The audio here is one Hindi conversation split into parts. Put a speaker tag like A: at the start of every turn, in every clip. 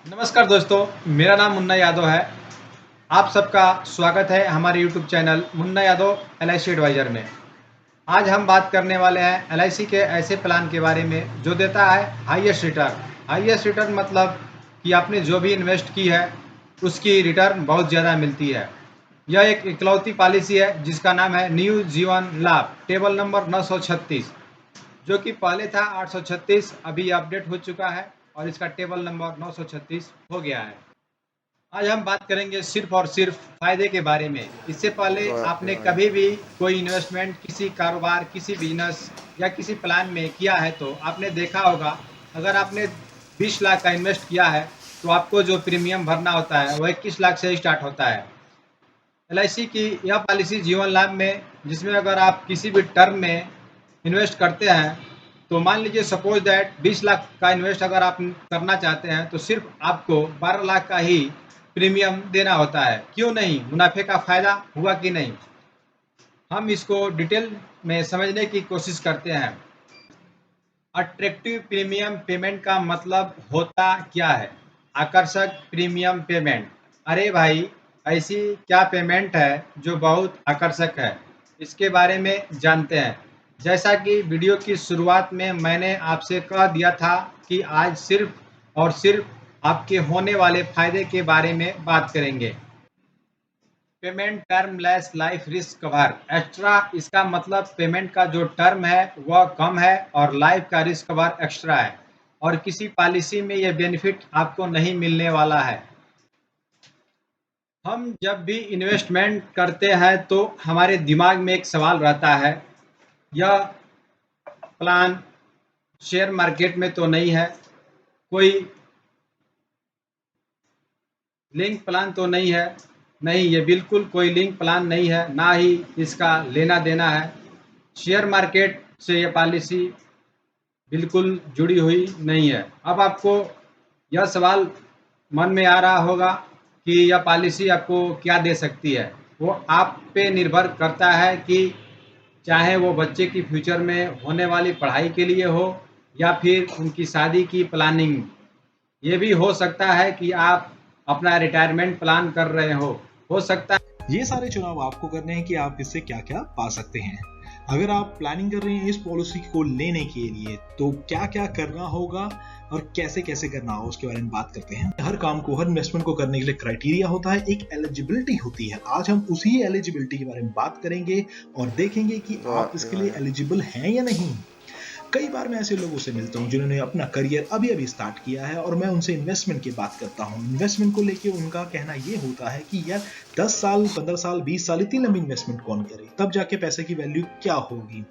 A: नमस्कार दोस्तों, मेरा नाम मुन्ना यादव है। आप सबका स्वागत है हमारे YouTube channel Munna Yadav LIC advisor में। आज हम बात करने वाले हैं एलआईसी के ऐसे प्लान के बारे में जो देता है हाईएस्ट रिटर्न। हाईएस्ट रिटर्न मतलब कि आपने जो भी इन्वेस्ट की है उसकी रिटर्न बहुत ज़्यादा मिलती है। यह एक इकलौती पॉलिसी है जिसका नाम है न्यू जीवन लाभ, टेबल नंबर 936, जो कि पहले था 836, अभी अपडेट हो चुका है और इसका टेबल नंबर 936 हो गया है। आज हम बात करेंगे सिर्फ और सिर्फ फायदे के बारे में। इससे पहले आपने कभी भी कोई इन्वेस्टमेंट किसी कारोबार, किसी बिजनेस या किसी प्लान में किया है तो आपने देखा होगा, अगर आपने 20 लाख का इन्वेस्ट किया है तो आपको जो प्रीमियम भरना होता है वह 21 लाख से स्टार्ट होता है। एलआईसी की यह पॉलिसी जीवन लाभ में, जिसमें अगर आप किसी भी टर्म में इन्वेस्ट करते हैं तो मान लीजिए सपोज दैट 20 लाख का इन्वेस्ट अगर आप करना चाहते हैं तो सिर्फ आपको 12 लाख का ही प्रीमियम देना होता है। क्यों नहीं? मुनाफे का फ़ायदा हुआ कि नहीं? हम इसको डिटेल में समझने की कोशिश करते हैं। अट्रैक्टिव प्रीमियम पेमेंट का मतलब होता क्या है? आकर्षक प्रीमियम पेमेंट। अरे भाई, ऐसी क्या पेमेंट है जो बहुत आकर्षक है? इसके बारे में जानते हैं। जैसा कि वीडियो की शुरुआत में मैंने आपसे कह दिया था कि आज सिर्फ और सिर्फ आपके होने वाले फ़ायदे के बारे में बात करेंगे। Payment term less life risk cover extra, इसका मतलब पेमेंट का जो टर्म है वह कम है और लाइफ का रिस्क कवर एक्स्ट्रा है, और किसी पॉलिसी में यह बेनिफिट आपको नहीं मिलने वाला है। हम जब भी इन्वेस्टमेंट करते हैं तो हमारे दिमाग में एक सवाल रहता है, यह प्लान शेयर मार्केट में तो नहीं है, कोई लिंक प्लान तो नहीं है? नहीं, ये बिल्कुल कोई लिंक प्लान नहीं है, ना ही इसका लेना देना है। शेयर मार्केट से ये पॉलिसी बिल्कुल जुड़ी हुई नहीं है। अब आपको यह सवाल मन में आ रहा होगा कि यह पॉलिसी आपको क्या दे सकती है। वो आप पे निर्भर करता है कि चाहे वो बच्चे की फ्यूचर में होने वाली पढ़ाई के लिए हो या फिर उनकी शादी की प्लानिंग। ये भी हो सकता है कि आप अपना रिटायरमेंट प्लान कर रहे हो सकता है।
B: ये सारे चुनाव आपको करने हैं कि आप इससे क्या क्या पा सकते हैं। अगर आप प्लानिंग कर रहे हैं इस पॉलिसी को लेने के लिए तो क्या क्या करना होगा और कैसे कैसे करना होगा उसके बारे में बात करते हैं। हर काम को, हर इन्वेस्टमेंट को करने के लिए क्राइटेरिया होता है, एक एलिजिबिलिटी होती है। आज हम उसी एलिजिबिलिटी के बारे में बात करेंगे और देखेंगे कि आप इसके लिए एलिजिबल हैं या नहीं। कई बार मैं ऐसे लोगों से मिलता हूं जिन्होंने अपना करियर अभी अभी स्टार्ट किया है और मैं उनसे इन्वेस्टमेंट की बात करता हूं। इन्वेस्टमेंट को लेके उनका कहना ये होता है कि यार 10 साल, 15 साल, 20 साल, इतनी लंबी इन्वेस्टमेंट कौन करे, तब जाके पैसे की वैल्यू क्या होगी।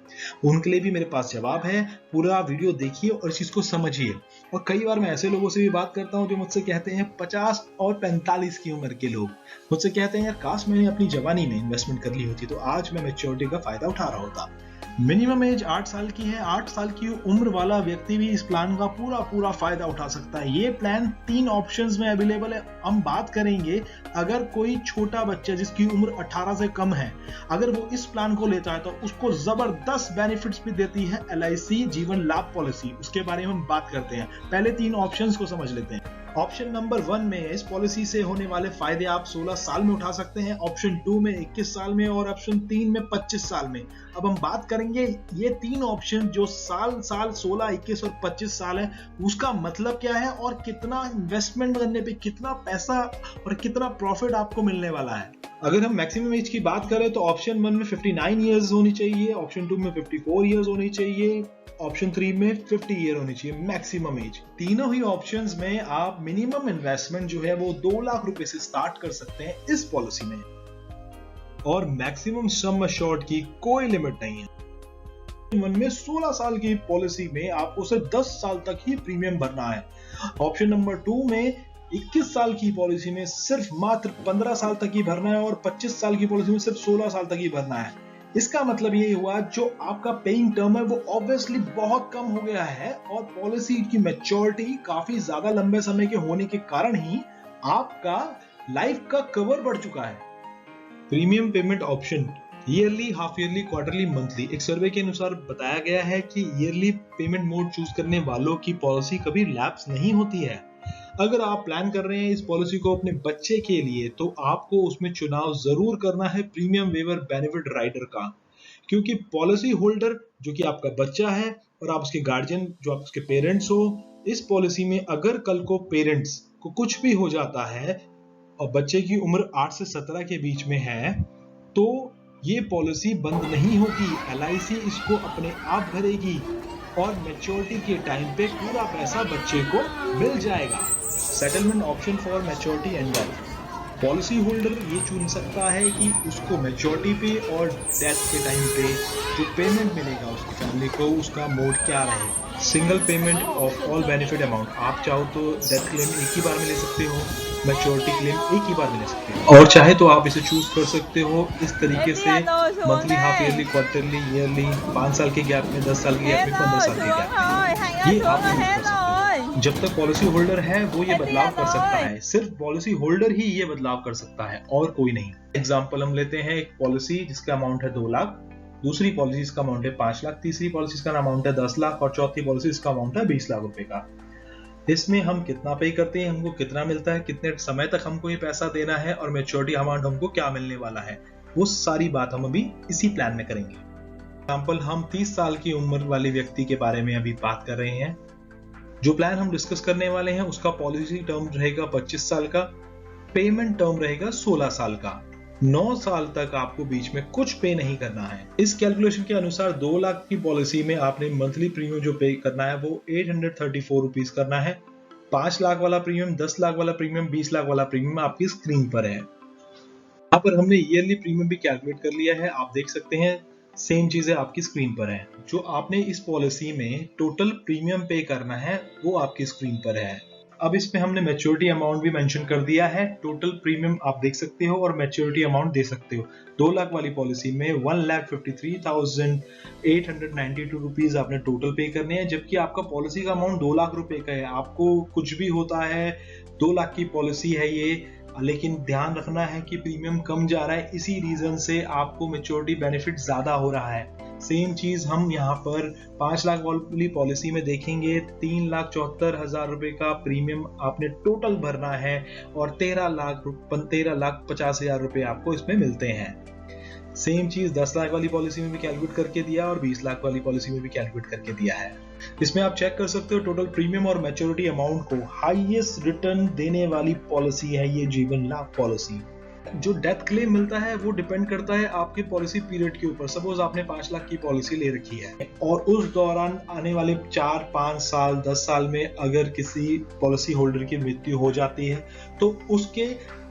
B: उनके लिए भी मेरे पास जवाब है। पूरा वीडियो देखिए और इस चीज को समझिए। और कई बार मैं ऐसे लोगों से भी बात करता हूं जो मुझसे कहते हैं 50 और 45 की उम्र के लोग मुझसे कहते हैं यार काश मैंने अपनी जवानी में इन्वेस्टमेंट कर ली होती तो आज मैं मैच्योरिटी का फायदा उठा रहा होता। मिनिमम एज 8 साल की है। 8 साल की उम्र वाला व्यक्ति भी इस प्लान का पूरा फायदा उठा सकता है। ये प्लान 3 ऑप्शंस में अवेलेबल है। हम बात करेंगे अगर कोई छोटा बच्चा जिसकी उम्र 18 से कम है, अगर वो इस प्लान को लेता है तो उसको जबरदस्त बेनिफिट्स भी देती है एलआईसी जीवन लाभ पॉलिसी। उसके बारे में हम बात करते हैं। पहले 3 ऑप्शंस को समझ लेते हैं। ऑप्शन नंबर 1 में इस पॉलिसी से होने वाले फायदे आप 16 साल में उठा सकते हैं, ऑप्शन 2 में 21 साल में और ऑप्शन 3 में 25 साल में। अब हम बात करेंगे ये 3 ऑप्शन जो साल 16, 21 और 25 साल है, उसका मतलब क्या है और कितना इन्वेस्टमेंट करने पे कितना पैसा और कितना प्रॉफिट आपको मिलने वाला है। अगर हम मैक्सिमम एज की बात करें तो ऑप्शन 1 में 59 इयर्स होनी चाहिए, ऑप्शन 2 में 54 इयर्स होनी चाहिए, ऑप्शन 3 में 50 ईयर होनी चाहिए मैक्सिमम एज। तीनों ही ऑप्शंस में आप मिनिमम इन्वेस्टमेंट जो है वो 2 लाख रुपए से स्टार्ट कर सकते हैं इस पॉलिसी में, और मैक्सिमम सम अश्योर्ड की कोई लिमिट नहीं है। मन में 16 साल की पॉलिसी में आपको सिर्फ 10 साल तक ही प्रीमियम भरना है। ऑप्शन नंबर 2 में 21 साल की पॉलिसी में सिर्फ मात्र 15 साल तक ही भरना है और 25 साल की पॉलिसी में सिर्फ 16 साल तक ही भरना है। इसका मतलब ये हुआ जो आपका पेइंग टर्म है वो ऑब्वियसली बहुत कम हो गया है और पॉलिसी की मैच्योरिटी काफी ज्यादा लंबे समय के होने के कारण ही आपका लाइफ का कवर बढ़ चुका है। Premium payment option yearly, half yearly, quarterly, monthly. एक सर्वे के अनुसार बताया गया है कि ईयरली पेमेंट मोड चूज करने वालों की पॉलिसी कभी लैप्स नहीं होती है। अगर आप प्लान कर रहे हैं इस पॉलिसी को अपने बच्चे के लिए, तो आपको उसमें चुनाव जरूर करना है प्रीमियम वेवर बेनिफिट राइडर का, क्योंकि पॉलिसी होल्डर जो कि आपका बच्चा है और आप उसके गार्जियन जो आप उसके पेरेंट्स हो, इस पॉलिसी में अगर कल को पेरेंट्स को कुछ भी हो जाता है और बच्चे की उम्र 8 से 17 के बीच में है, तो ये पॉलिसी बंद नहीं होगी। LIC इसको अपने आप भरेगी और मैच्योरिटी के टाइम पे पूरा पैसा बच्चे को मिल जाएगा। Settlement option for maturity and death, policy holder ये चुन सकता है कि उसको मैच्योरिटी पे और डेथ के टाइम पे जो पेमेंट मिलेगा उसकी फैमिली को, उसका मोड क्या रहे। Single payment of all benefit amount, आप चाहो तो डेथ क्लेम एक ही बार में ले सकते हो, मैच्योरिटी क्लेम एक ही बार में ले सकते हो, और चाहे तो आप इसे चूज कर सकते हो इस तरीके से monthly, half yearly, quarterly, yearly, 5 साल के गैप में, 10 साल के गैप में, 15 साल के गैप में, ये आप चूज कर सकते हो। जब तक पॉलिसी होल्डर है वो ये बदलाव कर सकता है, सिर्फ पॉलिसी होल्डर ही ये बदलाव कर सकता है और कोई नहीं। एग्जांपल हम लेते हैं, एक पॉलिसी जिसका अमाउंट है 2 लाख, दूसरी पॉलिसी इसका अमाउंट है 5 लाख, तीसरी पॉलिसी इसका अमाउंट है 10 लाख और चौथी पॉलिसी इसका अमाउंट है 20 लाख रुपए का। इसमें हम कितना पे करते हैं, हमको कितना मिलता है, कितने समय तक हमको ये पैसा देना है और मैच्योरिटी अमाउंट हमको क्या मिलने वाला है, वो सारी बात हम अभी इसी प्लान में करेंगे। एग्जाम्पल, हम 30 साल की उम्र वाले व्यक्ति के बारे में अभी बात कर रहे हैं। जो प्लान हम डिस्कस करने वाले हैं उसका पॉलिसी टर्म रहेगा 25 साल का, पेमेंट टर्म रहेगा 16 साल का। 9 साल तक आपको बीच में कुछ पे नहीं करना है। इस कैलकुलेशन के अनुसार 2 लाख की पॉलिसी में आपने मंथली प्रीमियम जो पे करना है वो 834 रुपीज करना है। 5 लाख वाला प्रीमियम, 10 लाख वाला प्रीमियम, 20 लाख वाला प्रीमियम आपकी स्क्रीन पर है। यहाँ पर हमने ईयरली प्रीमियम भी कैलकुलेट कर लिया है, आप देख सकते हैं सेम चीजें आपकी स्क्रीन पर है। जो आपने इस पॉलिसी में टोटल प्रीमियम पे करना है वो आपकी स्क्रीन पर है। अब इसमें हमने मैच्योरिटी अमाउंट भी मेंशन कर दिया है, टोटल प्रीमियम आप देख सकते हो और मैच्योरिटी अमाउंट दे सकते हो। 2 लाख वाली पॉलिसी में 1,53,892 रुपीज आपने टोटल पे करने हैं, जबकि आपका पॉलिसी का अमाउंट 2 लाख रुपए का है। आपको कुछ भी होता है, 2 लाख की पॉलिसी है ये, लेकिन ध्यान रखना है कि प्रीमियम कम जा रहा है, इसी रीजन से आपको मैच्योरिटी बेनिफिट ज्यादा हो रहा है। सेम चीज हम यहाँ पर 5 लाख वाली पॉलिसी में देखेंगे, 3,74,000 रुपए का प्रीमियम आपने टोटल भरना है और 13,50,000 रुपए आपको इसमें मिलते हैं। सेम चीज 10 लाख वाली पॉलिसी में भी कैलकुलेट करके दिया और 20 लाख वाली पॉलिसी में भी कैलकुलेट करके दिया है। इसमें आप चेक कर सकते हो टोटल प्रीमियम और मैच्योरिटी अमाउंट को। हाईएस्ट रिटर्न देने वाली पॉलिसी है ये जीवन लाभ पॉलिसी। जो डेथ क्लेम मिलता है वो डिपेंड करता है आपके पॉलिसी पीरियड के ऊपर। सपोज आपने 5 लाख की पॉलिसी ले रखी है और उस दौरान आने वाले 4, 5 साल, 10 साल में अगर किसी पॉलिसी होल्डर की मृत्यु हो जाती है तो उसके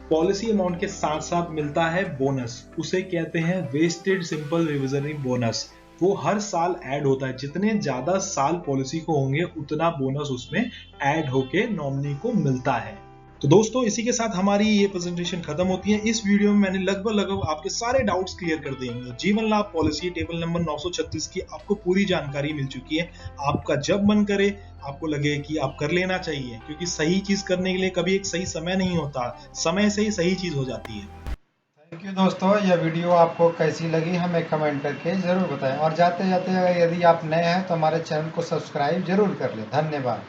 B: पॉलिसी अमाउंट के साथ साथ मिलता है बोनस, उसे कहते हैं वेस्टेड सिंपल रिविजनरी बोनस। वो हर साल ऐड होता है, जितने ज्यादा साल पॉलिसी को होंगे उतना बोनस उसमें ऐड होके नॉमिनी को मिलता है। तो दोस्तों, इसी के साथ हमारी ये प्रेजेंटेशन खत्म होती है। इस वीडियो में मैंने लगभग आपके सारे डाउट्स क्लियर कर देंगे। जीवन लाभ पॉलिसी टेबल नंबर 936 की आपको पूरी जानकारी मिल चुकी है। आपका जब मन करे, आपको लगे कि आप कर लेना चाहिए, क्योंकि सही चीज करने के लिए कभी एक सही समय नहीं होता, समय से ही सही चीज हो जाती है।
A: थैंक यू दोस्तों, यह वीडियो आपको कैसी लगी हमें कमेंट करके जरूर बताएं और जाते जाते यदि आप नए हैं तो हमारे चैनल को सब्सक्राइब जरूर कर लें। धन्यवाद।